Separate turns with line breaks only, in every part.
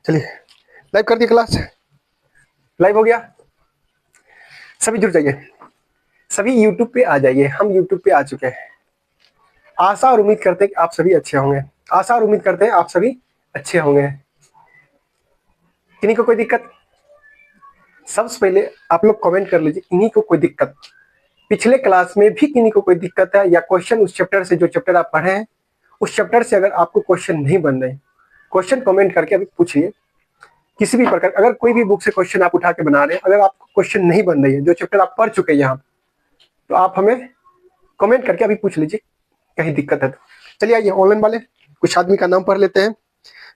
चलिए लाइव कर दिए, क्लास लाइव हो गया। सभी जुड़ जाइए, सभी यूट्यूब पे आ जाइए। हम यूट्यूब पे आ चुके हैं। आशा और उम्मीद करते हैं कि आप सभी अच्छे होंगे। आशा और उम्मीद करते हैं आप सभी अच्छे होंगे। किन्हीं को कोई दिक्कत? सबसे पहले आप लोग कमेंट कर लीजिए, किन्हीं को कोई दिक्कत। पिछले क्लास में भी किन्हीं को कोई दिक्कत है या क्वेश्चन उस चैप्टर से, जो चैप्टर आप पढ़े हैं उस चैप्टर से अगर आपको क्वेश्चन नहीं बन रहे, क्वेश्चन कमेंट करके अभी पूछिए। किसी भी प्रकार, अगर कोई भी बुक से क्वेश्चन आप उठा के बना रहे हैं, अगर आपको क्वेश्चन नहीं बन रही है, जो चैप्टर आप पढ़ चुके हैं यहाँ, तो आप हमें कमेंट करके अभी पूछ लीजिए कहीं दिक्कत है तो। चलिए आइए, ऑनलाइन वाले कुछ आदमी का नाम पढ़ लेते हैं।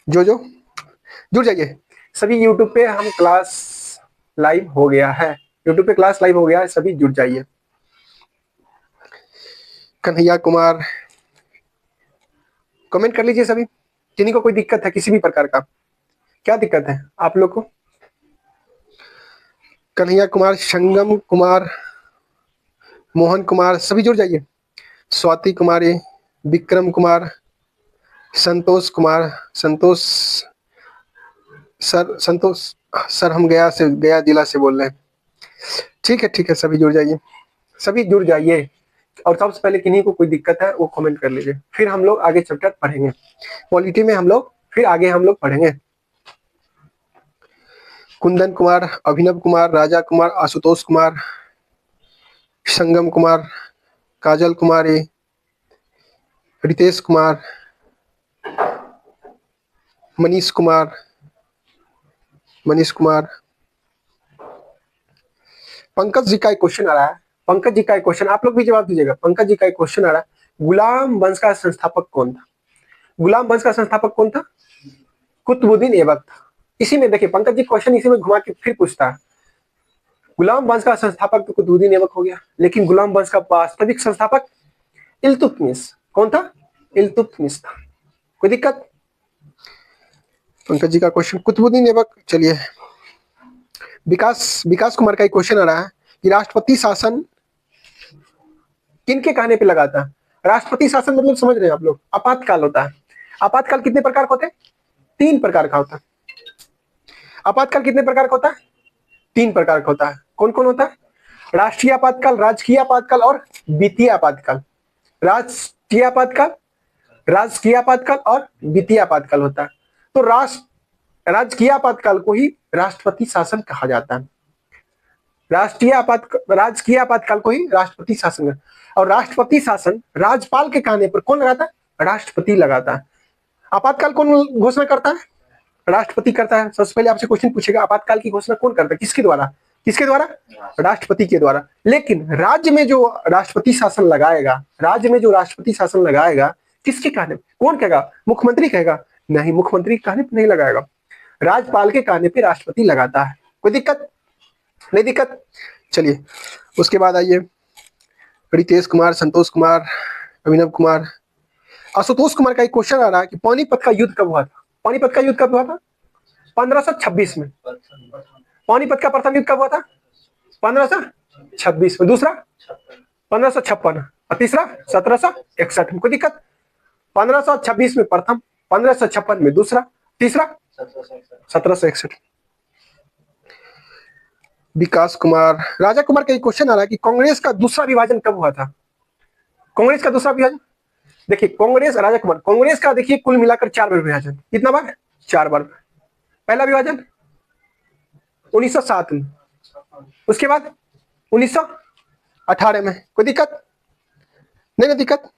जो जुड़ जाइए सभी। यूट्यूब पे हम क्लास लाइव हो गया है, यूट्यूब पे क्लास लाइव हो गया है, सभी जुड़ जाइए। कन्हैया कुमार, कमेंट कर लीजिए सभी। किन्हीं को कोई दिक्कत है किसी भी प्रकार का? क्या दिक्कत है आप लोग को? कन्हैया कुमार, संगम कुमार, मोहन कुमार, सभी जुड़ जाइए। स्वाति कुमारी, विक्रम कुमार, संतोष कुमार, संतोष सर, हम गया जिला से बोल रहे हैं। ठीक है, सभी जुड़ जाइए, सभी जुड़ जाइए। और सबसे पहले किन्हीं को कोई दिक्कत है वो कमेंट कर लीजिए, फिर हम लोग आगे चैप्टर पढ़ेंगे। पॉलिटी में हम लोग फिर आगे हम लोग पढ़ेंगे। कुंदन कुमार, अभिनव कुमार, राजा कुमार, आशुतोष कुमार, संगम कुमार, काजल कुमारी, रितेश कुमार, मनीष कुमार, पंकज जी का एक क्वेश्चन आ रहा है। पंकज जी का एक क्वेश्चन, आप लोग भी जवाब दीजिएगा। पंकज जी का एक क्वेश्चन आ रहा है, गुलाम वंश का संस्थापक कौन था? गुलाम वंश का संस्थापक कौन था? कुतुबुद्दीन ऐबक था। इसी में देखिए, पंकज जी क्वेश्चन इसी में घुमा के फिर पूछता है। गुलाम वंश का संस्थापक तो कुतुबुद्दीन ऐबक हो गया, लेकिन गुलाम वंश का वास्तविक संस्थापक इल्तुतमिश कौन था? इल्तुतमिश था। कोई दिक्कत? पंकज जी का क्वेश्चन कुतुबुद्दीन ऐबक। चलिए, विकास कुमार का एक क्वेश्चन आ रहा है कि राष्ट्रपति शासन किनके कहने पे लगाता है? राष्ट्रपति शासन मतलब समझ रहे हैं आप लोग? आपातकाल होता है। आपातकाल कितने प्रकार का होता है? 3 प्रकार का होता है। आपातकाल कितने प्रकार का होता है? 3 प्रकार का होता है। कौन कौन होता है? राष्ट्रीय आपातकाल, राजकीय आपातकाल और वित्तीय आपातकाल। राष्ट्रीय आपातकाल, राजकीय आपातकाल और वित्तीय आपातकाल होता है। तो राजकीय आपातकाल को ही राष्ट्रपति शासन कहा जाता है। राजकीय आपातकाल को ही राष्ट्रपति शासन, और राष्ट्रपति शासन राज्यपाल के कहने पर कौन लगाता है? राष्ट्रपति लगाता है। आपातकाल कौन घोषणा करता है? राष्ट्रपति करता है। सबसे पहले आपसे क्वेश्चन पूछेगा, आपातकाल की घोषणा कौन करता है? किसके द्वारा? किसके द्वारा? राष्ट्रपति के द्वारा। लेकिन राज्य में जो राष्ट्रपति शासन लगाएगा, किसके कहने पर? कौन कहेगा? मुख्यमंत्री कहेगा? नहीं, मुख्यमंत्री के कहने पर नहीं लगाएगा, राज्यपाल के कहने पर राष्ट्रपति लगाता है। कोई दिक्कत? नहीं दिक्कत? चलिए, उसके बाद आइए, रितेश कुमार, संतोष कुमार, अभिनव कुमार, आशुतोष कुमार का एक क्वेश्चन आ रहा है कि पानीपत का युद्ध कब हुआ था? पानीपत का युद्ध कब हुआ था? 1526 में। पानीपत का प्रथम युद्ध कब हुआ था? 1526 में। दूसरा 1556 और तीसरा 1761 में। कोई दिक्कत? 1526 में प्रथम, 1556 में दूसरा, तीसरा 1761। विकास कुमार, राजा कुमार का एक क्वेश्चन आ रहा है कि कांग्रेस का दूसरा विभाजन कब हुआ था? कांग्रेस का दूसरा विभाजन, देखिए कांग्रेस, राजा कुमार, कांग्रेस का देखिए कुल मिलाकर 4 बार विभाजन। कितना बार? 4 बार। पहला विभाजन 1907 में, उसके बाद 1918 में। कोई दिक्कत? नहीं ना दिक्कत?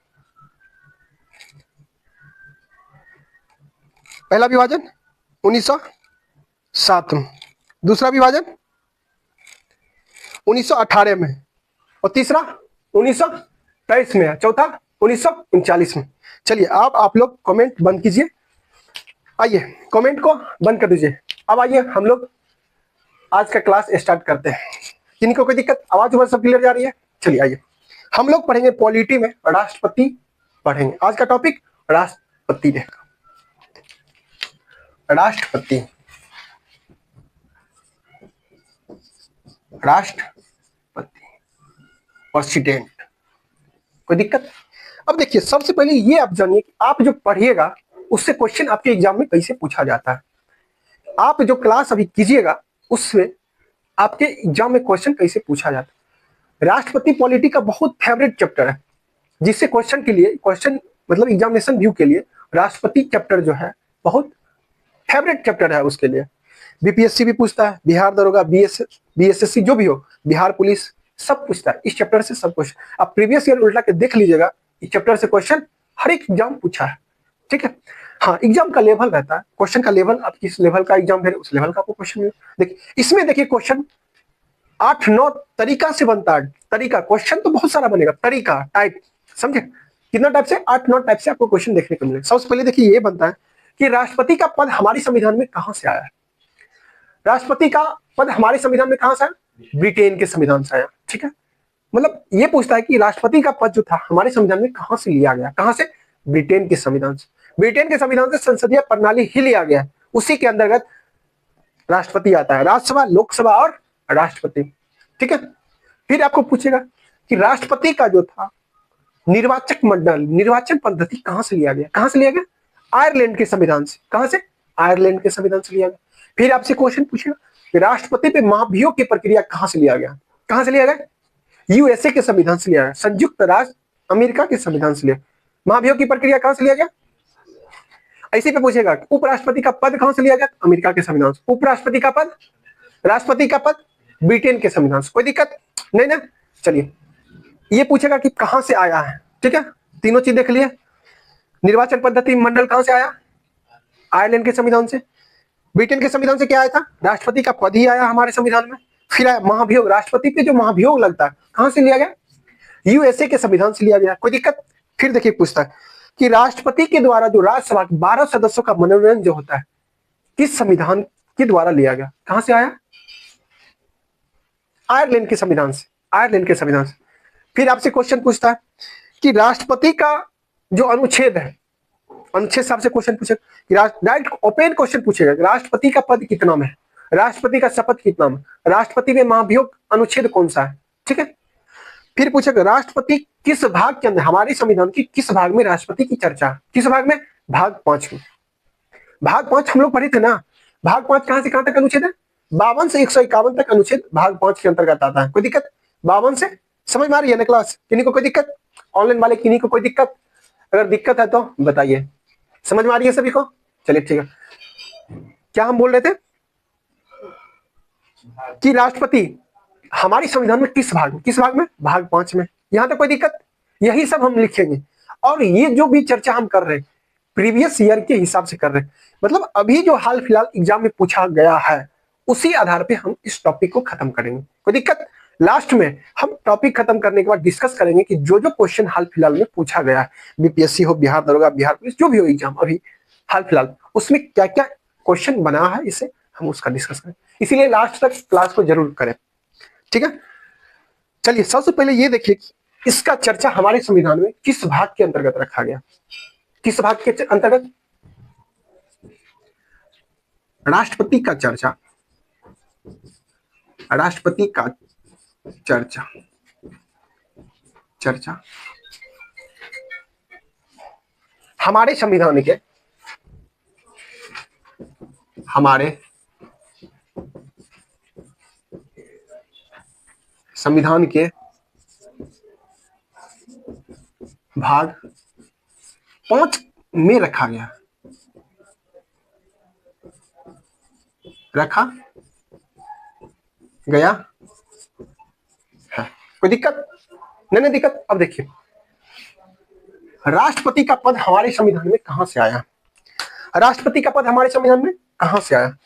पहला विभाजन 1907 में, दूसरा विभाजन 1918 में, और तीसरा 1923 में, चौथा 1939 में। चलिए, अब आप लोग कमेंट बंद कीजिए। आइए, कमेंट को बंद कर दीजिए। अब आइए हम लोग आज का क्लास स्टार्ट करते हैं। किनको कोई दिक्कत? आवाज सब क्लियर जा रही है? चलिए आइए, हम लोग पढ़ेंगे पॉलिटी में राष्ट्रपति पढ़ेंगे। आज का टॉपिक राष्ट्रपति रहेगा। राष्ट्रपति, प्रेसिडेंट। कोई दिक्कत? अब देखिए, सबसे पहले ये आप जानिए कि आप जो पढ़िएगा उससे क्वेश्चन आपके एग्जाम में कैसे पूछा जाता है। आप जो क्लास अभी कीजिएगा उसमें आपके एग्जाम में क्वेश्चन कैसे पूछा जाता है। राष्ट्रपति पॉलिटी का बहुत फेवरेट चैप्टर है, जिससे क्वेश्चन के लिए क्वेश्चन मतलब एग्जामिनेशन व्यू के लिए राष्ट्रपति चैप्टर जो है बहुत फेवरेट चैप्टर है उसके लिए। बीपीएससी भी पूछता है, बिहार दरोगा, बीएसएससी जो भी हो, बिहार पुलिस, सब पूछता है इस चैप्टर से सब क्वेश्चन। आप प्रीवियस ईयर उल्टा के देख लीजिएगा, इस चैप्टर से क्वेश्चन हर एक एग्जाम पूछा है। ठीक है, हाँ एग्जाम का लेवल रहता है, क्वेश्चन का लेवल, आप किस लेवल का एग्जाम दे रहे उस लेवल का आपको क्वेश्चन मिलेगा। देखिए इसमें देखिए क्वेश्चन 8-9 तरीका से बनता है। तरीका, क्वेश्चन तो बहुत सारा बनेगा, तरीका टाइप, समझे कितना टाइप से, 8-9 टाइप से आपको क्वेश्चन देखने को मिलेगा। सबसे पहले देखिए ये बनता है कि राष्ट्रपति का पद हमारे संविधान में कहां से आया है। राष्ट्रपति का पद हमारे संविधान में कहां से आया, ब्रिटेन के संविधान से आया। ठीक है, मतलब ये पूछता है कि राष्ट्रपति का पद जो था हमारे संविधान में कहां से लिया गया, कहां से, ब्रिटेन के संविधान से। ब्रिटेन के संविधान से संसदीय प्रणाली ही लिया गया है, उसी के अंतर्गत राष्ट्रपति आता है, राज्यसभा, लोकसभा और राष्ट्रपति। ठीक है, फिर आपको पूछेगा कि राष्ट्रपति का जो था निर्वाचक मंडल, निर्वाचन पद्धति कहां से लिया गया, कहां से लिया गया, आयरलैंड के संविधान से। कहां से, आयरलैंड के संविधान से लिया गया। फिर आपसे क्वेश्चन पूछेगा कि राष्ट्रपति पे महाभियोग की प्रक्रिया कहां से लिया गया, कहां से लिया गया, यूएसए के संविधान से लिया गया, संयुक्त राज्य अमेरिका के संविधान से लिया। महाभियोग की प्रक्रिया कहां से लिया गया। ऐसे पे पूछेगा उपराष्ट्रपति का पद कहां से लिया गया, अमेरिका के संविधान से। उपराष्ट्रपति का पद, राष्ट्रपति का पद ब्रिटेन के संविधान से। कोई दिक्कत नहीं ना। चलिए ये पूछेगा कि कहां से आया है। ठीक है, तीनों चीज देख लिए। निर्वाचन पद्धति मंडल कहां से आया, आयरलैंड के संविधान से। ब्रिटेन के संविधान से क्या आया था, राष्ट्रपति का पद ही आया हमारे संविधान में। फिर आया महाभियोग, राष्ट्रपति पे जो महाभियोग लगता है कहां से लिया गया, यूएसए के संविधान से लिया गया। कोई दिक्कत। फिर देखिए पूछता है कि राष्ट्रपति के द्वारा जो राज्यसभा के 12 सदस्यों का मनोनयन जो होता है किस संविधान के द्वारा लिया गया, कहां से आया, आयरलैंड के संविधान से, आयरलैंड के संविधान से। फिर आपसे क्वेश्चन पूछता है कि राष्ट्रपति का जो अनुच्छेद है, अनुच्छेद से आपसे क्वेश्चन पूछेगा, डायरेक्ट ओपन क्वेश्चन पूछेगा, राष्ट्रपति का पद कितना में है, राष्ट्रपति का शपथ कितना में, राष्ट्रपति में महाभियोग अनुच्छेद कौन सा है। ठीक है, फिर पूछेगा राष्ट्रपति किस भाग के अंदर, हमारे संविधान की किस भाग में राष्ट्रपति की चर्चा, किस भाग में, भाग 5 में। भाग 5 हम लोग पढ़े थे ना, भाग 5 कहां से कहां तक अनुच्छेद है, 52 से 151 तक अनुच्छेद भाग 5 के अंतर्गत आता है। कोई दिक्कत, 52 से, समझ में आ रही है ना क्लास, किन्हीं को कोई दिक्कत, ऑनलाइन वाले किन्हीं को कोई दिक्कत, अगर दिक्कत है तो बताइए, समझ में आ रही है सभी को। चलिए ठीक है, क्या हम बोल रहे थे कि राष्ट्रपति हमारी संविधान में किस भाग में, किस भाग में, भाग 5 में। यहां तक कोई दिक्कत, यही सब हम लिखेंगे। और ये जो भी चर्चा हम कर रहे हैं प्रीवियस ईयर के हिसाब से कर रहे हैं, मतलब अभी जो हाल फिलहाल एग्जाम में पूछा गया है उसी आधार पे हम इस टॉपिक को खत्म करेंगे। कोई दिक्कत, लास्ट में हम टॉपिक खत्म करने के बाद डिस्कस करेंगे कि जो जो क्वेश्चन हाल फिलहाल में पूछा गया है, बीपीएससी हो, बिहार दरोगा, बिहार पुलिस, जो भी हो एग्जाम अभी हाल फिलहाल, उसमें क्या क्या क्वेश्चन बना है इसे हम उसका डिस्कस करें। इसीलिए लास्ट तक क्लास को जरूर करें। ठीक है, चलिए सबसे पहले ये देखिए कि इसका चर्चा हमारे संविधान में किस भाग के अंतर्गत रखा गया, किस भाग के अंतर्गत, राष्ट्रपति का चर्चा, राष्ट्रपति का चर्चा, चर्चा हमारे संविधान के, हमारे संविधान के भाग 5 में रखा गया, रखा गया है। कोई दिक्कत नहीं दिक्कत। अब देखिए राष्ट्रपति का पद हमारे संविधान में कहां से आया, राष्ट्रपति का पद हमारे संविधान में कहां से आया,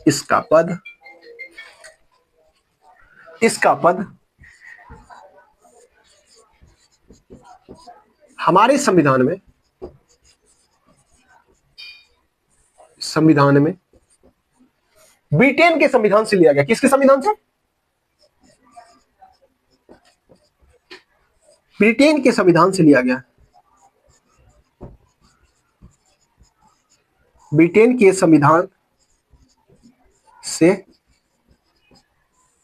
इसका पद, इसका पद हमारे संविधान में, संविधान में ब्रिटेन के संविधान से लिया गया। किसके संविधान से, ब्रिटेन के संविधान से लिया गया, ब्रिटेन के संविधान से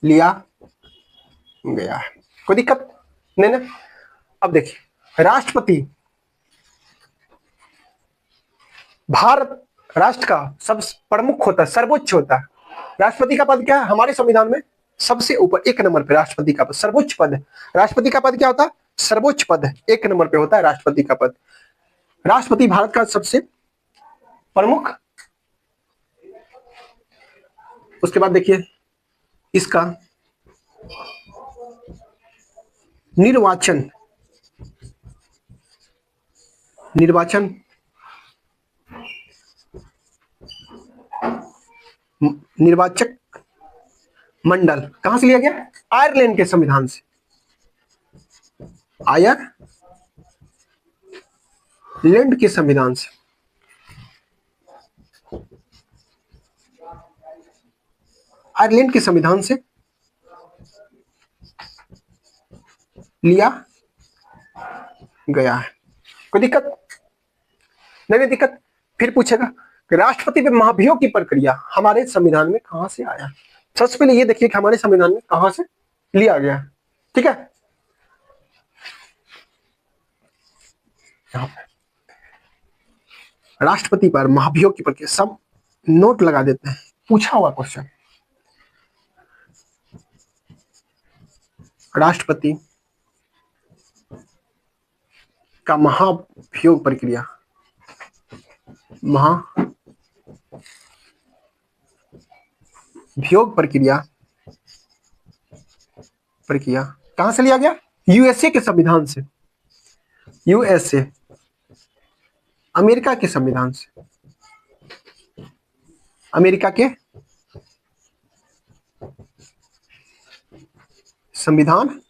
लिया गया है। कोई दिक्कत नहीं ना। अब देखिए राष्ट्रपति, भारत राष्ट्र का सब प्रमुख होता है, सर्वोच्च होता है। राष्ट्रपति का पद क्या है हमारे संविधान में? सबसे ऊपर, एक नंबर पे राष्ट्रपति का पद, सर्वोच्च पद है। राष्ट्रपति का पद क्या होता है? सर्वोच्च पद है, एक नंबर पे होता है राष्ट्रपति का पद। राष्ट्रपति भारत का सबसे प्रमुख। उसके बाद देखिए इसका निर्वाचन निर्वाचक मंडल कहां से लिया गया? आयरलैंड के संविधान से। आयरलैंड के संविधान से। आयरलैंड के संविधान से लिया गया है। कोई दिक्कत? नहीं दिक्कत। फिर पूछेगा कि राष्ट्रपति पे महाभियोग की प्रक्रिया हमारे संविधान में कहां से आया? सबसे पहले ये देखिए कि हमारे संविधान में कहां से लिया गया। ठीक है, यहां पे राष्ट्रपति पर महाभियोग की प्रक्रिया, सब नोट लगा देते हैं, पूछा हुआ क्वेश्चन। राष्ट्रपति का महाभियोग प्रक्रिया, महाभियोग प्रक्रिया कहां से लिया गया? यूएसए के संविधान से। यूएसए, अमेरिका के संविधान से। अमेरिका के संविधान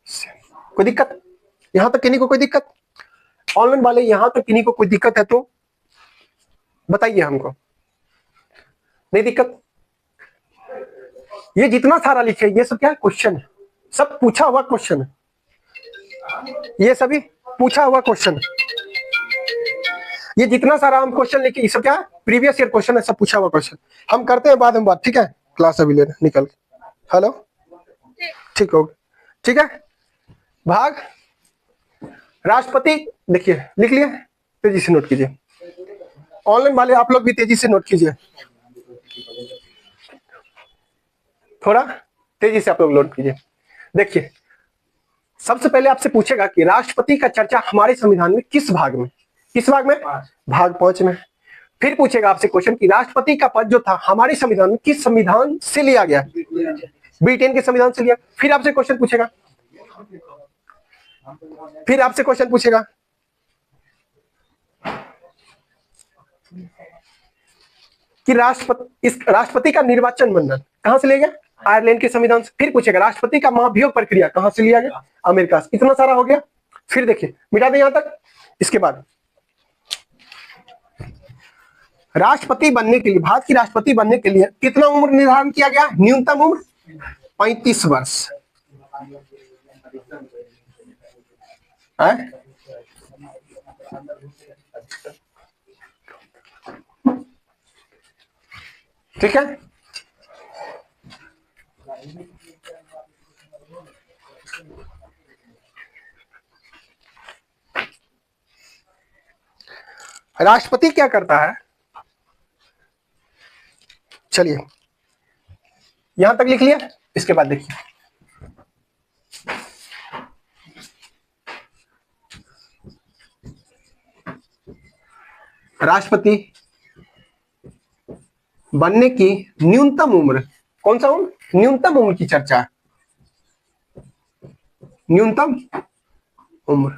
से। कोई दिक्कत? यहां तक किन्हीं को कोई दिक्कत? ऑनलाइन वाले यहां तक किन्हीं को कोई दिक्कत है तो बताइए हमको। नहीं दिक्कत? ये जितना सारा लिखे ये सब क्या है? क्वेश्चन है, सब पूछा हुआ क्वेश्चन है, ये सभी पूछा हुआ क्वेश्चन। ये जितना सारा हम क्वेश्चन लिखे ये सब क्या है? प्रीवियस ईयर क्वेश्चन है, सब पूछा हुआ क्वेश्चन। हम करते हैं बाद में बात, ठीक है? क्लास अभी ले निकल। हेलो, ठीक हो, ठीक है। भाग राष्ट्रपति, देखिए लिख लिए, तेजी से नोट कीजिए। ऑनलाइन वाले आप लोग भी तेजी से नोट कीजिए, थोड़ा तेजी से आप लोग नोट कीजिए। देखिए सबसे पहले आपसे पूछेगा कि राष्ट्रपति का चर्चा हमारे संविधान में किस भाग में? किस भाग में? भाग 5 में। फिर पूछेगा आपसे क्वेश्चन कि राष्ट्रपति का पद जो था हमारे संविधान में किस संविधान से लिया गया? ब्रिटेन के संविधान से लिया। फिर आपसे क्वेश्चन पूछेगा कि राष्ट्रपति का निर्वाचन मंडल कहां से लिया गया? आयरलैंड के संविधान से। फिर पूछेगा राष्ट्रपति का महाभियोग प्रक्रिया कहां से लिया गया? अमेरिका से। इतना सारा हो गया। फिर देखिए मिटा दें यहां तक। इसके बाद राष्ट्रपति बनने के लिए, भारत की राष्ट्रपति बनने के लिए कितना उम्र निर्धारण किया गया? न्यूनतम उम्र 35 वर्ष है? ठीक है, राष्ट्रपति क्या करता है? चलिए यहां तक लिख लिया। इसके बाद देखिए राष्ट्रपति बनने की न्यूनतम उम्र, कौन सा उम्र? न्यूनतम उम्र की चर्चा है। न्यूनतम उम्र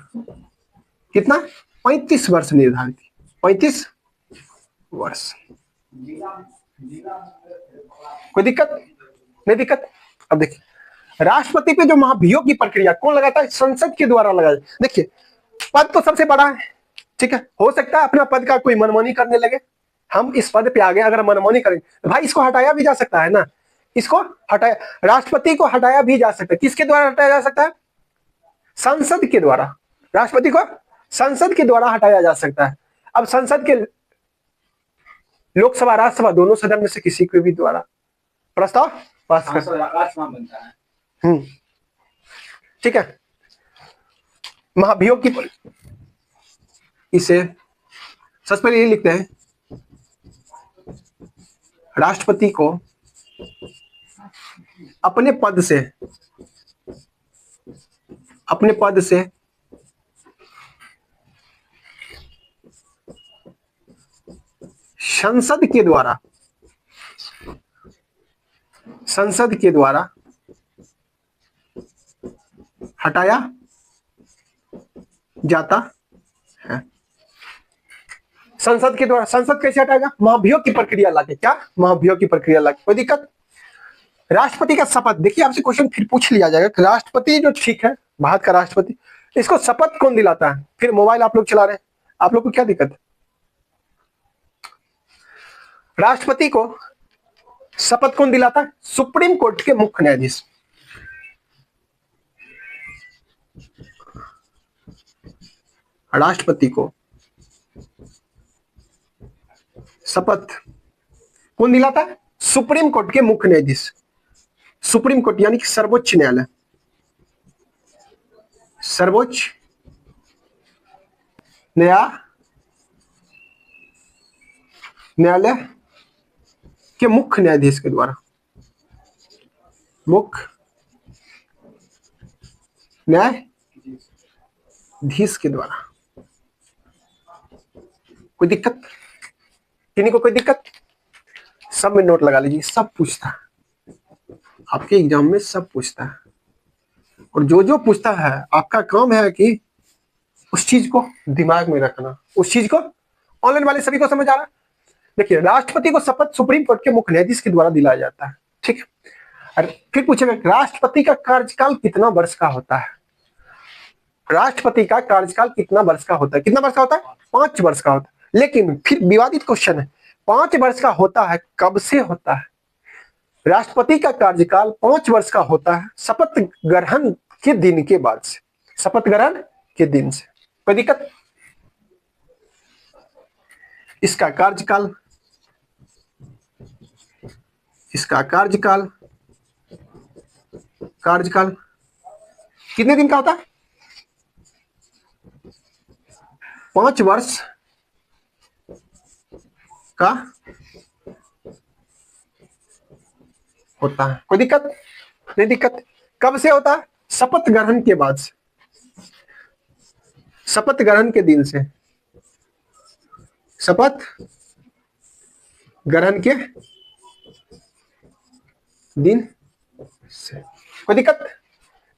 कितना? 35 वर्ष निर्धारित। 35 वर्ष। कोई दिक्कत? नहीं दिक्कत। अब देखिए राष्ट्रपति पे जो महाभियोग की प्रक्रिया कौन लगाता है? संसद के द्वारा लगाया। देखिए पद तो सबसे बड़ा है, ठीक है, हो सकता है अपना पद का कोई मनमानी करने लगे, हम इस पद पे आ गए, अगर मनमानी करेंगे तो भाई इसको हटाया भी जा सकता है ना, इसको हटाया, राष्ट्रपति को हटाया भी जा सकता है। किसके द्वारा हटाया जा सकता है? संसद के द्वारा। राष्ट्रपति को संसद के द्वारा हटाया जा सकता है। अब संसद के लोकसभा राज्यसभा दोनों सदन में से किसी के भी द्वारा प्रस्ताव पास कर बनता है। ठीक है, महाभियोग की इसे सबसे पहले ये लिखते हैं, राष्ट्रपति को अपने पद से संसद के द्वारा हटाया जाता है। संसद के द्वारा, संसद कैसे हटाएगा? महाभियोग की प्रक्रिया लाके। क्या? महाभियोग की प्रक्रिया लाके। कोई दिक्कत? राष्ट्रपति का शपथ, देखिए आपसे क्वेश्चन फिर पूछ लिया जाएगा कि राष्ट्रपति जो ठीक है, भारत का राष्ट्रपति, इसको शपथ कौन दिलाता है? फिर मोबाइल आप लोग चला रहे हैं, आप लोग को क्या दिक्कत है? राष्ट्रपति को शपथ कौन दिलाता है? सुप्रीम कोर्ट के मुख्य न्यायाधीश। राष्ट्रपति को शपथ कौन दिलाता है? सुप्रीम कोर्ट के मुख्य न्यायाधीश। सुप्रीम कोर्ट यानी कि सर्वोच्च न्यायालय। सर्वोच्च न्यायालय के मुख्य न्यायाधीश के द्वारा, मुख्य न्यायाधीश के द्वारा। कोई दिक्कत? किन्हीं को कोई दिक्कत? सब में नोट लगा लीजिए, सब पूछता है आपके एग्जाम में, सब पूछता है। और जो जो पूछता है आपका काम है कि उस चीज को दिमाग में रखना, उस चीज को। ऑनलाइन वाले सभी को समझ आ रहा है? देखिए, राष्ट्रपति को शपथ सुप्रीम कोर्ट के मुख्य न्यायाधीश के द्वारा दिलाया जाता है, ठीक है। और फिर पूछेगा राष्ट्रपति का कार्यकाल कितना वर्ष का होता है? राष्ट्रपति का कार्यकाल कितना वर्ष का होता है? कितना वर्ष का होता है? 5 वर्ष का होता है। लेकिन फिर विवादित क्वेश्चन है, 5 वर्ष का होता है, कब से होता है? राष्ट्रपति का कार्यकाल 5 वर्ष का होता है शपथ ग्रहण के दिन के बाद से, शपथ ग्रहण के दिन से। कोई दिक्कत? इसका कार्यकाल कितने दिन का होता है? 5 वर्ष का होता है। कोई दिक्कत? नहीं दिक्कत। कब से होता है? शपथ ग्रहण के बाद से, शपथ ग्रहण के दिन से, शपथ ग्रहण के दिन से। कोई दिक्कत?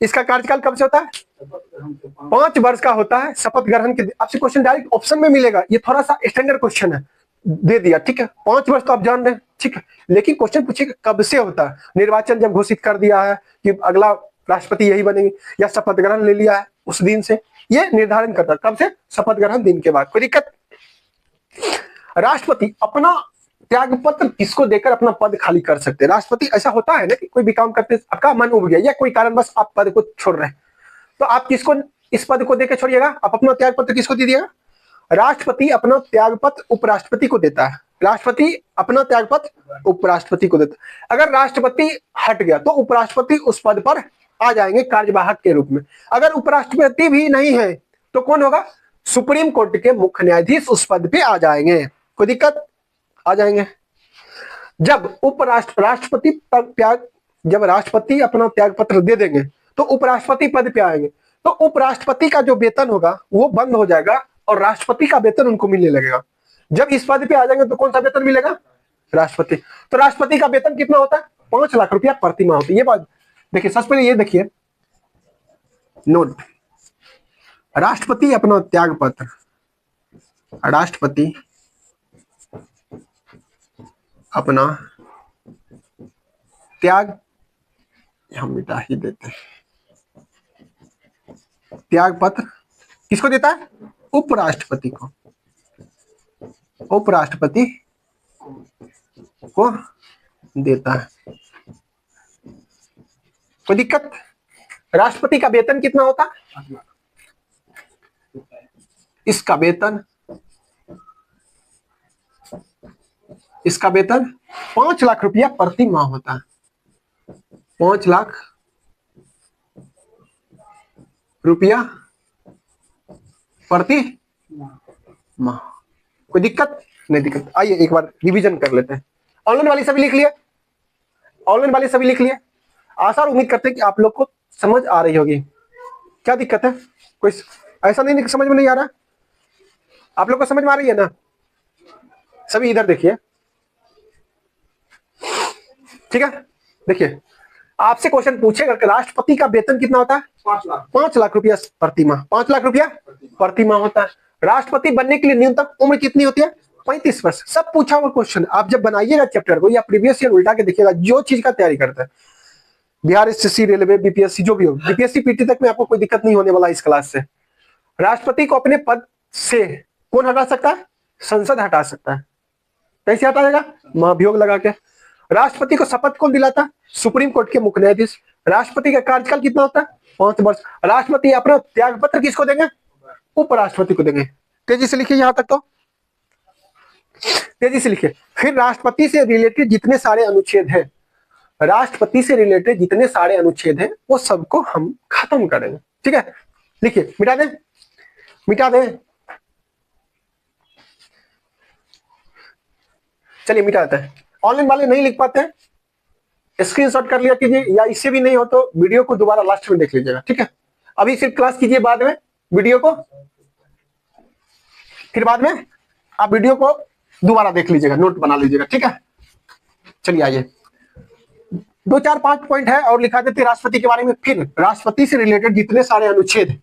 इसका कार्यकाल कब से होता है? 5 वर्ष का होता है शपथ ग्रहण के दिन। आपसे क्वेश्चन डायरेक्ट ऑप्शन में मिलेगा, ये थोड़ा सा स्टैंडर्ड क्वेश्चन है, दे दिया, ठीक है। 5 वर्ष तो आप जान रहे हैं, ठीक है। लेकिन क्वेश्चन पूछेगा कब से होता है? निर्वाचन जब घोषित कर दिया है कि अगला राष्ट्रपति यही बनेंगे, या शपथ ग्रहण ले लिया है उस दिन से, ये निर्धारण करता है। कब से? शपथ ग्रहण दिन के बाद। कोई दिक्कत? राष्ट्रपति अपना त्याग पत्र किसको देकर अपना पद खाली कर सकते हैं? राष्ट्रपति, ऐसा होता है ना कि कोई भी काम करते आपका मन उब गया या कोई कारणवश आप पद को छोड़ रहे हैं, तो आप किसको इस पद को देकर छोड़िएगा? आप अपना त्याग पत्र किसको दीजिएगा? राष्ट्रपति अपना त्याग पत्र उपराष्ट्रपति को देता है। राष्ट्रपति अपना त्याग पत्र उपराष्ट्रपति को देता है। अगर राष्ट्रपति हट गया तो उपराष्ट्रपति उस पद पर आ जाएंगे कार्यवाहक के रूप में। अगर उपराष्ट्रपति भी नहीं है तो कौन होगा? सुप्रीम कोर्ट के मुख्य न्यायाधीश उस पद पे आ जाएंगे। कोई दिक्कत? आ जाएंगे। जब राष्ट्रपति अपना त्याग पत्र दे देंगे तो उपराष्ट्रपति पद पे आएंगे, तो उपराष्ट्रपति का जो वेतन होगा वो बंद हो जाएगा और राष्ट्रपति का वेतन उनको मिलने लगेगा। जब इस पद पे आ जाएंगे तो कौन सा वेतन मिलेगा? राष्ट्रपति। तो राष्ट्रपति का वेतन कितना होता है? 5 लाख रुपया प्रति माह होती है। ये बात देखिए, सबसे पहले ये देखिए नोट, राष्ट्रपति अपना त्याग पत्र, राष्ट्रपति अपना त्याग, हम मिटा ही देते हैं, त्याग पत्र किसको देता है? उपराष्ट्रपति को, उपराष्ट्रपति को देता है। कोई दिक्कत? राष्ट्रपति का वेतन कितना होता है? इसका वेतन 5 लाख रुपया प्रति माह होता है। 5 लाख रुपया प्रति माह। कोई दिक्कत नहीं? दिक्कत। आइए एक बार रिवीजन कर लेते हैं। ऑनलाइन वाली सभी लिख लिए? ऑनलाइन वाले सभी लिख लिए? आशा और उम्मीद करते हैं कि आप लोग को समझ आ रही होगी। क्या दिक्कत है? कोई ऐसा नहीं कि समझ में नहीं आ रहा? आप लोग को समझ में आ रही है ना? सभी इधर देखिए, ठीक है। देखिए, आपसे क्वेश्चन पूछेगा कि राष्ट्रपति का वेतन कितना होता है? 5 लाख रुपया प्रतिमाह। 5 लाख रुपया प्रतिमाह होता है। राष्ट्रपति बनने के लिए न्यूनतम उम्र कितनी होती है? 35 वर्ष। सब पूछा हुआ क्वेश्चन। आप जब बनाइएगा चैप्टर को या प्रीवियस ईयर उल्टा के देखिएगा, जो चीज का तैयारी करता है, बिहार एसएससी, रेलवे, बीपीएससी, जो भी हो, बीपीएससी पीटी तक में आपको कोई दिक्कत नहीं होने वाला इस क्लास से। राष्ट्रपति को अपने पद से कौन हटा सकता है? संसद हटा सकता है। कैसे हटाएगा? महाभियोग लगा के। राष्ट्रपति को शपथ कौन दिलाता है? सुप्रीम कोर्ट के मुख्य न्यायाधीश। राष्ट्रपति का कार्यकाल कितना होता है? 5 वर्ष। राष्ट्रपति अपना त्याग पत्र किसको देंगे? उपराष्ट्रपति को देंगे। तेजी से लिखिए, यहां तक तो तेजी से लिखिए। फिर राष्ट्रपति से रिलेटेड जितने सारे अनुच्छेद हैं, राष्ट्रपति से रिलेटेड जितने सारे अनुच्छेद हैं, वो सबको हम खत्म करेंगे। ठीक है, लिखिए। मिटा दें? मिटा दें? चलिए मिटा देते हैं। ऑनलाइन वाले नहीं लिख पाते हैं, स्क्रीनशॉट कर लिया कीजिए, या इससे भी नहीं हो तो वीडियो को दोबारा लास्ट में देख लीजिएगा। ठीक है, अभी सिर्फ क्लास कीजिए, बाद में वीडियो को, फिर बाद में आप वीडियो को दोबारा देख लीजिएगा, नोट बना लीजिएगा। ठीक है, चलिए आइए, 2 4 5 पॉइंट है और लिखा देते राष्ट्रपति के बारे में। फिर राष्ट्रपति से रिलेटेड जितने सारे अनुच्छेद हैं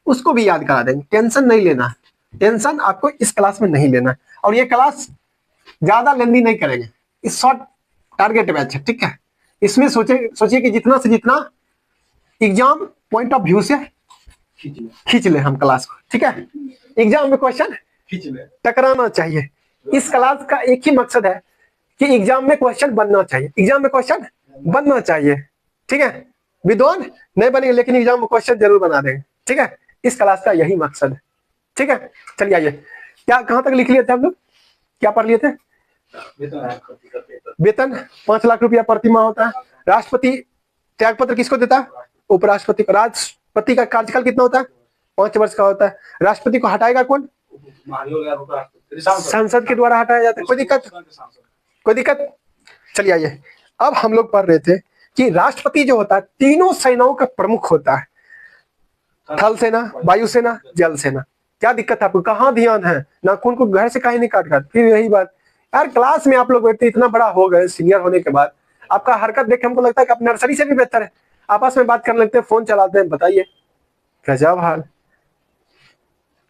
उसको भी याद करा देंगे। टेंशन नहीं लेना, टेंशन आपको इस क्लास में नहीं लेना। और ये क्लास ज्यादा लेंदी नहीं करेंगे, इस शॉर्ट टारगेट बैच है। ठीक है, इसमें सोचिए कि जितना से जितना एग्जाम पॉइंट ऑफ व्यू से खींच ले हम क्लास को। ठीक है, एग्जाम में क्वेश्चन टकराना चाहिए। इस क्लास का एक ही मकसद है कि एग्जाम में क्वेश्चन बनना चाहिए, एग्जाम में क्वेश्चन बनना चाहिए। ठीक है, विद्वान नहीं बनेंगे लेकिन एग्जाम में क्वेश्चन जरूर बना देंगे। ठीक है, इस क्लास का यही मकसद है। ठीक है, चलिए आइए, क्या कहां तक लिख लिए थे हम लोग? क्या पढ़ लिए थे? वेतन 5 लाख रुपया प्रतिमाह होता है। राष्ट्रपति त्याग पत्र किसको देता है? उपराष्ट्रपति को। राष्ट्रपति का कार्यकाल कितना होता है? 5 वर्ष का होता है। राष्ट्रपति को हटाएगा कौन? संसद के द्वारा हटाया जाता है। कोई दिक्कत? कोई दिक्कत? चलिए आइए, अब हम लोग पढ़ रहे थे कि राष्ट्रपति जो होता है तीनों सेनाओं का प्रमुख होता है, थल सेना, वायुसेना, जल सेना। क्या दिक्कत है आपको? कहाँ ध्यान है? नाखून को घर से काहे नहीं काट कर? फिर यही बात यार, क्लास में आप लोग बैठते इतना बड़ा हो गए, सीनियर होने के बाद आपका हरकत देख के हमको लगता है कि आप नर्सरी से भी बेहतर है। आपस में बात कर लेते हैं, फोन चलाते हैं। बताइए गजब हाल।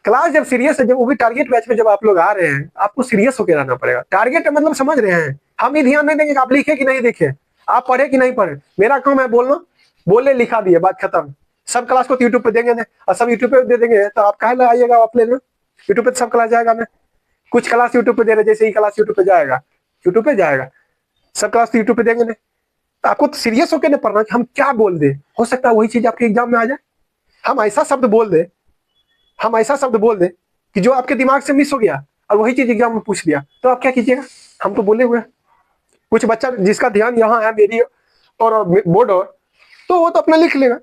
क्लास जब सीरियस है, जब वो भी टारगेट बैच में जब आप लोग आ रहे हैं, आपको सीरियस होकर रहना पड़ेगा। टारगेट मतलब समझ रहे हैं, हम ही ध्यान नहीं देंगे कि आप लिखे कि नहीं लिखे, आप पढ़े कि नहीं पढ़े। मेरा काम है बोलना, बोले लिखा दिए, बात खत्म। सब क्लास को यूट्यूब पे देंगे ना, और सब यूट्यूब पे दे देंगे तो आप कहे आइएगा आप लेना। यूट्यूब पे सब क्लास जाएगा ना, कुछ क्लास यूट्यूब पे दे रहे, जैसे ही क्लास यूट्यूब पे जाएगा, यूट्यूब पे जाएगा, सब क्लास तो यूट्यूब पे देंगे ना। तो आपको तो सीरियस होकर ना पढ़ना कि हम क्या बोल दे, हो सकता है वही चीज आपके एग्जाम में आ जाए। हम ऐसा शब्द बोल दे, हम ऐसा शब्द बोल दे कि जो आपके दिमाग से मिस हो गया और वही चीज एग्जाम में पूछ लिया, तो आप क्या कीजिएगा? हम तो बोले हुए, कुछ बच्चा जिसका ध्यान यहाँ है मेरी और बोर्ड और, तो वो तो अपना लिख लेगा।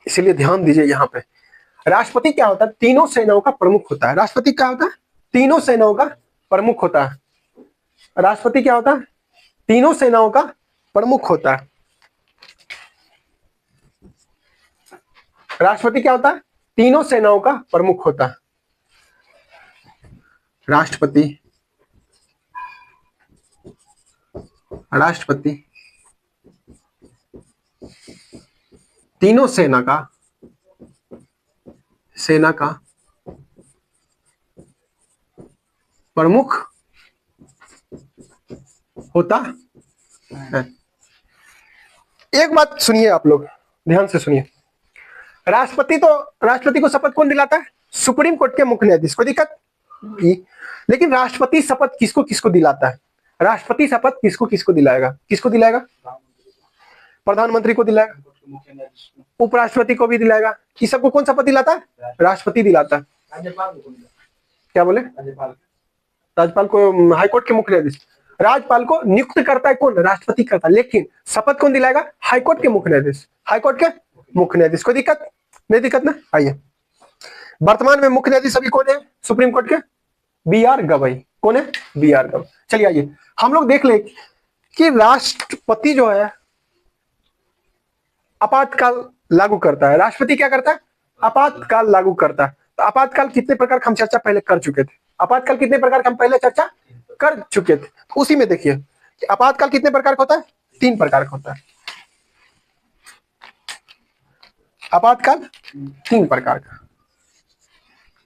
इसलिए ध्यान दीजिए यहाँ पे। राष्ट्रपति क्या होता है? तीनों सेनाओं का प्रमुख होता है। राष्ट्रपति क्या होता है? तीनों सेनाओं का प्रमुख होता है। राष्ट्रपति क्या होता है? तीनों सेनाओं का प्रमुख होता है। राष्ट्रपति क्या होता है? तीनों सेनाओं का प्रमुख होता है। राष्ट्रपति तीनों सेना का प्रमुख होता है। एक बात सुनिए आप लोग, ध्यान से सुनिए। राष्ट्रपति को शपथ कौन दिलाता है? सुप्रीम कोर्ट के मुख्य न्यायाधीश। कोई दिक्कत? लेकिन राष्ट्रपति शपथ किसको किसको दिलाता है? राष्ट्रपति शपथ किसको किसको दिलाएगा? किसको दिलाएगा? प्रधानमंत्री को दिलाएगा, उपराष्ट्रपति को भी दिलाएगा। इस सबको कौन शपथ दिलाता है? राष्ट्रपति दिलाता है। क्या बोले? राज्यपाल को, हाईकोर्ट के मुख्य न्यायाधीश। राज्यपाल को नियुक्त करता है कौन? राष्ट्रपति करता है। लेकिन शपथ कौन दिलाएगा? हाईकोर्ट के मुख्य न्यायाधीश। हाईकोर्ट के मुख्य न्यायाधीश। कोई दिक्कत? नहीं दिक्कत ना? आइए, वर्तमान में मुख्य न्यायाधीश अभी कौन है सुप्रीम कोर्ट के? B R Gavai. कौन है? B R Gavai. चलिए आइए हम लोग देख ले कि राष्ट्रपति जो है आपातकाल लागू करता है। राष्ट्रपति क्या करता है? आपातकाल लागू करता है। तो आपातकाल कितने प्रकार का हम चर्चा पहले कर चुके थे। आपातकाल कितने प्रकार का हम पहले चर्चा कर चुके थे। तो उसी में देखिए कि आपातकाल कितने प्रकार का होता है? 3 प्रकार का होता है। आपातकाल 3 प्रकार का।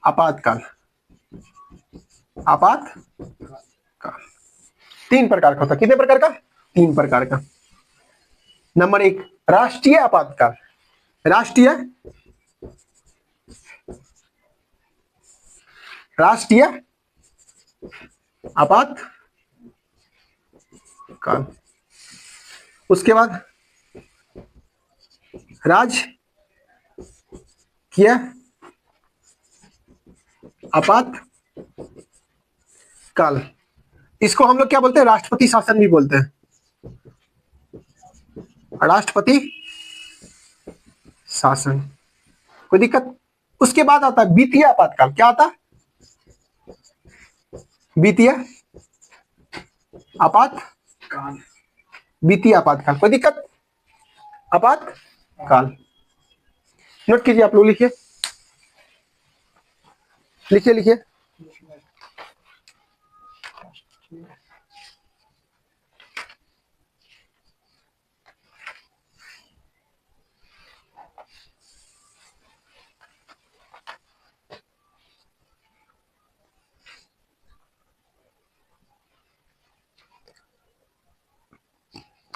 आपातकाल, आपातकाल 3 प्रकार का होता है। कितने प्रकार का? 3 प्रकार का। नंबर 1 राष्ट्रीय आपातकाल। राष्ट्रीय आपातकाल। उसके बाद राजकीय आपातकाल। इसको हम लोग क्या बोलते हैं? राष्ट्रपति शासन भी बोलते हैं। राष्ट्रपति शासन, कोई दिक्कत? उसके बाद आता है वित्तीय आपातकाल। क्या आता है? वित्तीय आपातकाल। वित्तीय आपातकाल, कोई दिक्कत? आपातकाल नोट कीजिए, आप लोग लिखिए लिखिए लिखिए।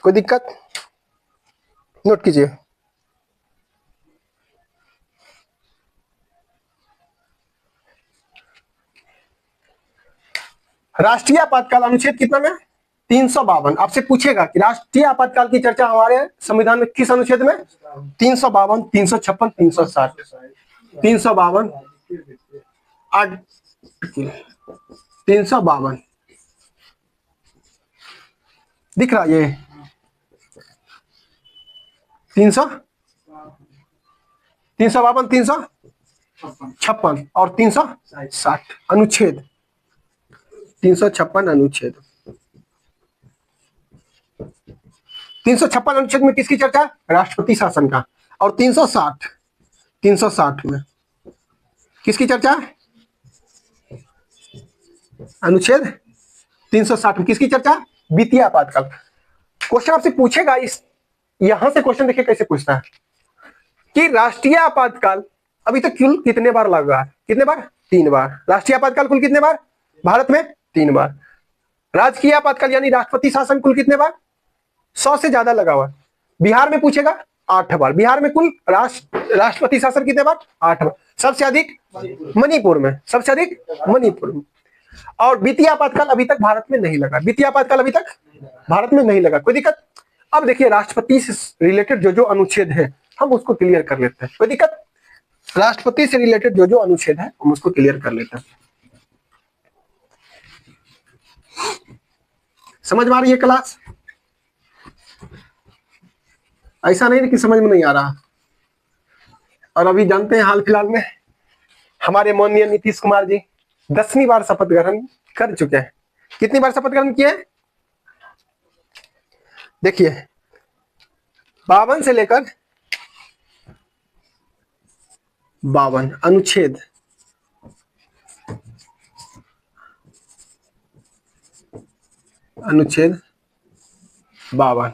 कोई दिक्कत? नोट कीजिए। राष्ट्रीय आपातकाल अनुच्छेद कितना में? 352। आपसे पूछेगा कि राष्ट्रीय आपातकाल की चर्चा हमारे संविधान में किस अनुच्छेद में? 352, 356, 360। 352 352 दिख रहा ये 352, 356 और 360 अनुच्छेद। 356 अनुच्छेद। 356 अनुच्छेद में किसकी चर्चा? राष्ट्रपति शासन का। और 360 में किसकी चर्चा? अनुच्छेद 360 में किसकी चर्चा? वित्तीय आपातकाल। क्वेश्चन आपसे पूछेगा इस, यहां से क्वेश्चन देखिए कैसे पूछता है कि राष्ट्रीय आपातकाल अभी तक कुल कितने बार लगा है? कितने बार? 3 बार। राष्ट्रीय आपातकाल कुल कितने बार भारत में? 3 बार। राजकीय आपातकाल यानी राष्ट्रपति शासन कुल कितने बार? 100 से ज्यादा लगा हुआ। बिहार में पूछेगा 8 बार। बिहार में कुल राष्ट्रपति शासन कितने बार? 8 बार। सबसे अधिक मणिपुर में, सबसे अधिक मणिपुर में। और वित्तीय आपातकाल अभी तक भारत में नहीं लगा। वित्तीय आपातकाल अभी तक भारत में नहीं लगा। कोई दिक्कत? अब देखिए राष्ट्रपति से रिलेटेड जो जो अनुच्छेद है हम उसको क्लियर कर लेते हैं। कोई दिक्कत? राष्ट्रपति से रिलेटेड जो जो अनुच्छेद है हम उसको क्लियर कर लेते हैं। समझ में आ रही है क्लास? ऐसा नहीं कि समझ में नहीं आ रहा। और अभी जानते हैं हाल फिलहाल में हमारे माननीय नीतीश कुमार जी 10वीं बार शपथ ग्रहण कर चुके हैं। कितनी बार शपथ ग्रहण किए? देखिए 52 से लेकर 52 अनुच्छेद। अनुच्छेद 52,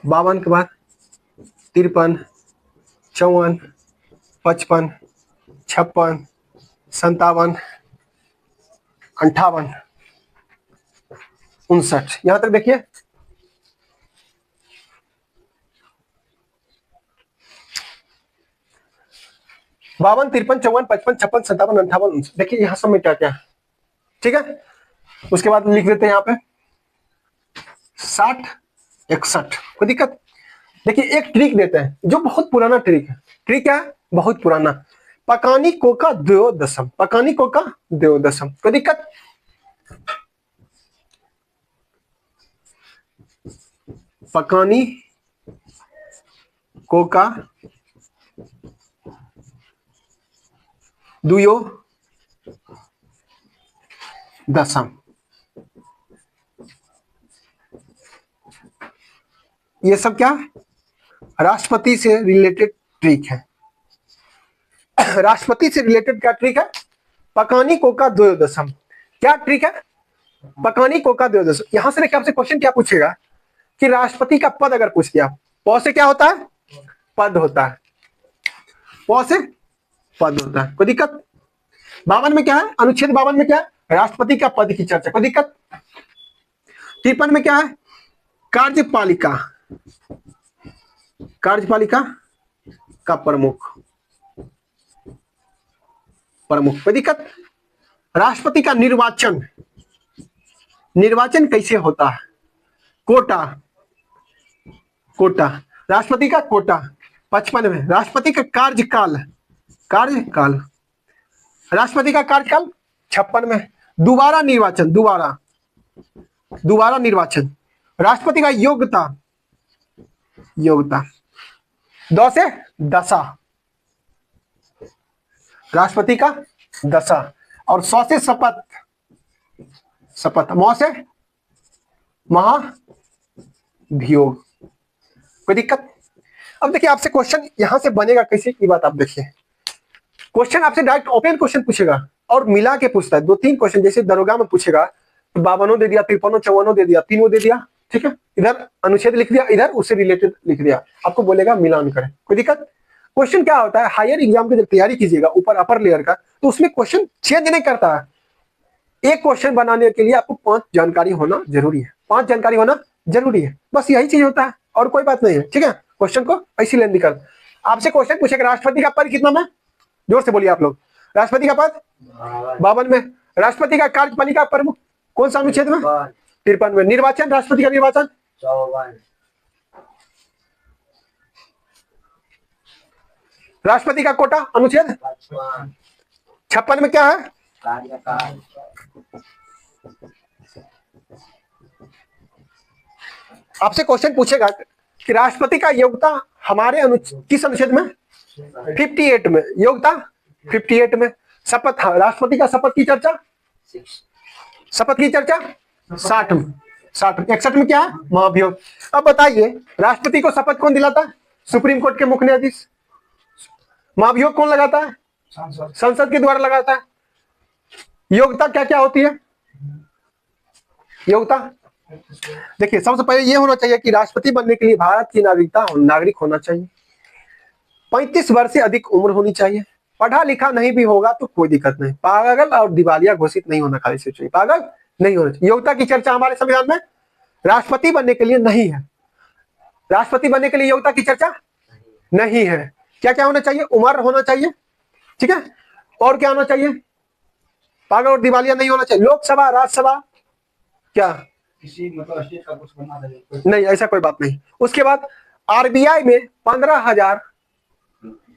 52 के बाद 53, 54, 55, 56, 57, 58, 59। यहां तक देखिए। बावन, 53, 54, 55, 56, 57, 58, 59। देखिए यहां सब में क्या क्या है। ठीक है, उसके बाद लिख देते हैं यहाँ पे 60, 61। कोई दिक्कत? देखिए एक ट्रिक देते हैं जो बहुत पुराना ट्रिक है। ट्रिक क्या है? बहुत पुराना। पकानी कोका द्वयोदशम। पकानी कोका द्वयोदशम। कोई दिक्कत? पकानी कोका दुयो दशम, ये सब क्या राष्ट्रपति से रिलेटेड ट्रिक है। राष्ट्रपति से रिलेटेड क्या ट्रिक है? पकानी कोका द्वयोदशम। क्या ट्रिक है? पकानी कोका द्वयोदशम। यहां से आपसे क्वेश्चन क्या पूछेगा कि राष्ट्रपति का पद अगर पूछ दिया, पौ से क्या होता है? पद होता है, पौ से पद होता है। कोई दिक्कत? 52 में क्या है? अनुच्छेद 52 में क्या है? राष्ट्रपति का पद की चर्चा। कोई दिक्कत? 53 में क्या है? कार्यपालिका, कार्यपालिका का प्रमुख, प्रमुख। कोई दिक्कत? राष्ट्रपति का निर्वाचन, निर्वाचन कैसे होता है? कोटा, कोटा, राष्ट्रपति का कोटा। 55 में राष्ट्रपति का कार्यकाल, कार्यकाल, राष्ट्रपति का कार्यकाल। 56 में दोबारा निर्वाचन, दोबारा, दोबारा निर्वाचन। राष्ट्रपति का योग्यता, योग्यता। 2 से दशा, राष्ट्रपति का दशा। और 100 से शपथ, शपथ। मौ से महाभियोग। कोई दिक्कत? अब देखिए आपसे क्वेश्चन यहां से बनेगा कैसे की बात आप देखिए। क्वेश्चन आपसे डायरेक्ट ओपन क्वेश्चन पूछेगा और मिला के पूछता है। 2-3 क्वेश्चन जैसे दरोगा में पूछेगा, 52 दे दिया, 53, 54 दे दिया, 3 दे दिया, ठीक है। इधर अनुच्छेद लिख दिया, इधर उससे रिलेटेड लिख दिया, आपको बोलेगा मिलान करें। कोई दिक्कत? क्वेश्चन क्या होता है, हायर एग्जाम की जब तैयारी कीजिएगा ऊपर अपर लेयर का, तो उसमें क्वेश्चन चेंज नहीं करता है। एक क्वेश्चन बनाने के लिए आपको 5 जानकारी होना जरूरी है, 5 जानकारी होना जरूरी है, बस यही चीज होता है और कोई बात नहीं है, ठीक है। क्वेश्चन को ऐसी लेंदी कर। आपसे क्वेश्चन पूछेगा राष्ट्रपति का पद कितना में? जोर से बोलिए आप लोग। राष्ट्रपति का पद 52 में। राष्ट्रपति का कार्यपालिका प्रमुख कौन सा अनुच्छेद में? 53 में। निर्वाचन, राष्ट्रपति का निर्वाचन
54।
राष्ट्रपति का कोटा अनुच्छेद 56 में क्या है?
कार्यकाल।
आपसे क्वेश्चन पूछेगा कि राष्ट्रपति का योग्यता हमारे किस अनुच्छेद में? 58 में। योग्यता 58 में। शपथ, राष्ट्रपति का शपथ की चर्चा, शपथ की चर्चा 60 में। 61 में क्या है? महाभियोग। अब बताइए राष्ट्रपति को शपथ कौन दिलाता है? सुप्रीम कोर्ट के मुख्य न्यायाधीश। महाभियोग कौन लगाता है? संसद के द्वारा लगाता है। योग्यता क्या क्या होती है? योग्यता देखिए सबसे पहले ये होना चाहिए कि राष्ट्रपति बनने के लिए भारत की नागरिक होना चाहिए, 35 वर्ष से अधिक उम्र होनी चाहिए, पढ़ा लिखा नहीं भी होगा तो कोई दिक्कत नहीं, पागल और दिवालिया घोषित नहीं होना खाली से चाहिए, पागल नहीं होना चाहिए। योग्यता की चर्चा हमारे संविधान में राष्ट्रपति बनने के लिए नहीं है। राष्ट्रपति बनने के लिए योग्यता की चर्चा नहीं है। क्या क्या होना चाहिए? उम्र होना चाहिए, ठीक है। और क्या होना चाहिए? पागल और दिवालिया नहीं होना चाहिए। लोकसभा, राज्यसभा क्या
किसी मतलब स्टेट का कुछ बना दे
नहीं, ऐसा कोई बात नहीं। उसके बाद आरबीआई में 15,000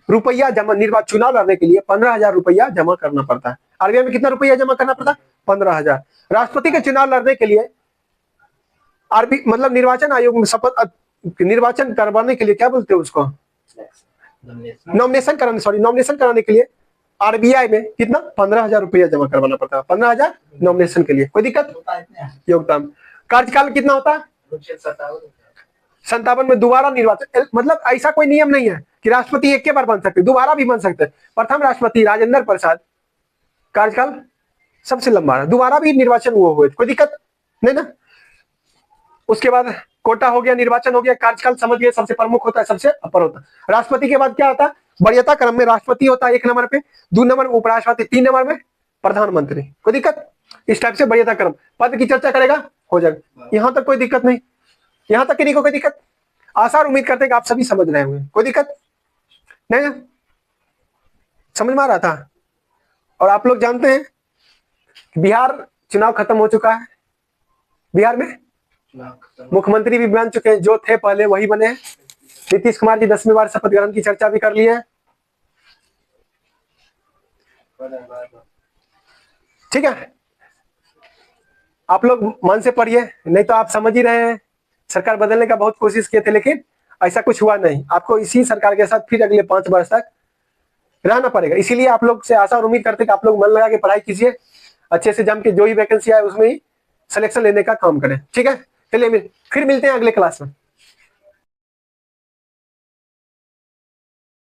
रुपया जमा, चुनाव लड़ने के लिए 15,000 रुपया जमा करना पड़ता है। आरबीआई में कितना रुपया जमा करना पड़ता है? 15,000। राष्ट्रपति के चुनाव लड़ने के लिए मतलब निर्वाचन आयोग में शपथ, निर्वाचन करवाने के लिए क्या बोलते हैं उसको? नॉमिनेशन कराने, सॉरी नॉमिनेशन कराने के लिए आरबीआई में कितना? 15,000 रुपया जमा करवाना पड़ता है। 15,000 नॉमिनेशन के लिए। कोई दिक्कत? योगदान। कार्यकाल कितना होता है? 57 में। दोबारा निर्वाचन, मतलब ऐसा कोई नियम नहीं है कि राष्ट्रपति एक के बार बन सकते, दोबारा भी बन सकते। प्रथम राष्ट्रपति राजेंद्र प्रसाद कार्यकाल सबसे लंबा है, दोबारा भी निर्वाचन वो हुए, कोई दिक्कत नहीं ना। उसके बाद कोटा हो गया, निर्वाचन हो गया, कार्यकाल समझ गए, सबसे प्रमुख होता है, सबसे अपर होता है। राष्ट्रपति के बाद क्या होता है? वरीयता क्रम में राष्ट्रपति होता है 1 नंबर पे, 2 नंबर में उपराष्ट्रपति, 3 नंबर में प्रधानमंत्री। कोई दिक्कत? इस टाइप से वरीयता क्रम। पद की चर्चा करेगा, हो जाएगा। यहां तक कोई दिक्कत नहीं, यहां तक किसी को कोई दिक्कत? आशा और उम्मीद करते हैं कि आप सभी समझ रहे होंगे। कोई दिक्कत नहीं ना? समझ में आ रहा था? और आप लोग जानते हैं बिहार चुनाव खत्म हो चुका है। बिहार में मुख्यमंत्री भी बन चुके हैं, जो थे पहले वही बने हैं। नीतीश कुमार जी 10वीं बार शपथ ग्रहण की चर्चा भी कर ली है, ठीक है। आप लोग मन से पढ़िए, नहीं तो आप समझ ही रहे हैं सरकार बदलने का बहुत कोशिश किए थे, लेकिन ऐसा कुछ हुआ नहीं। आपको इसी सरकार के साथ फिर अगले 5 वर्ष तक रहना पड़ेगा। इसीलिए आप लोग से आशा और उम्मीद करते हैं कि आप लोग मन लगा के पढ़ाई कीजिए, अच्छे से जम के जो ही वैकेंसी आए उसमें ही सिलेक्शन लेने का काम करें। ठीक है, चलिए फिर मिलते हैं अगले क्लास में।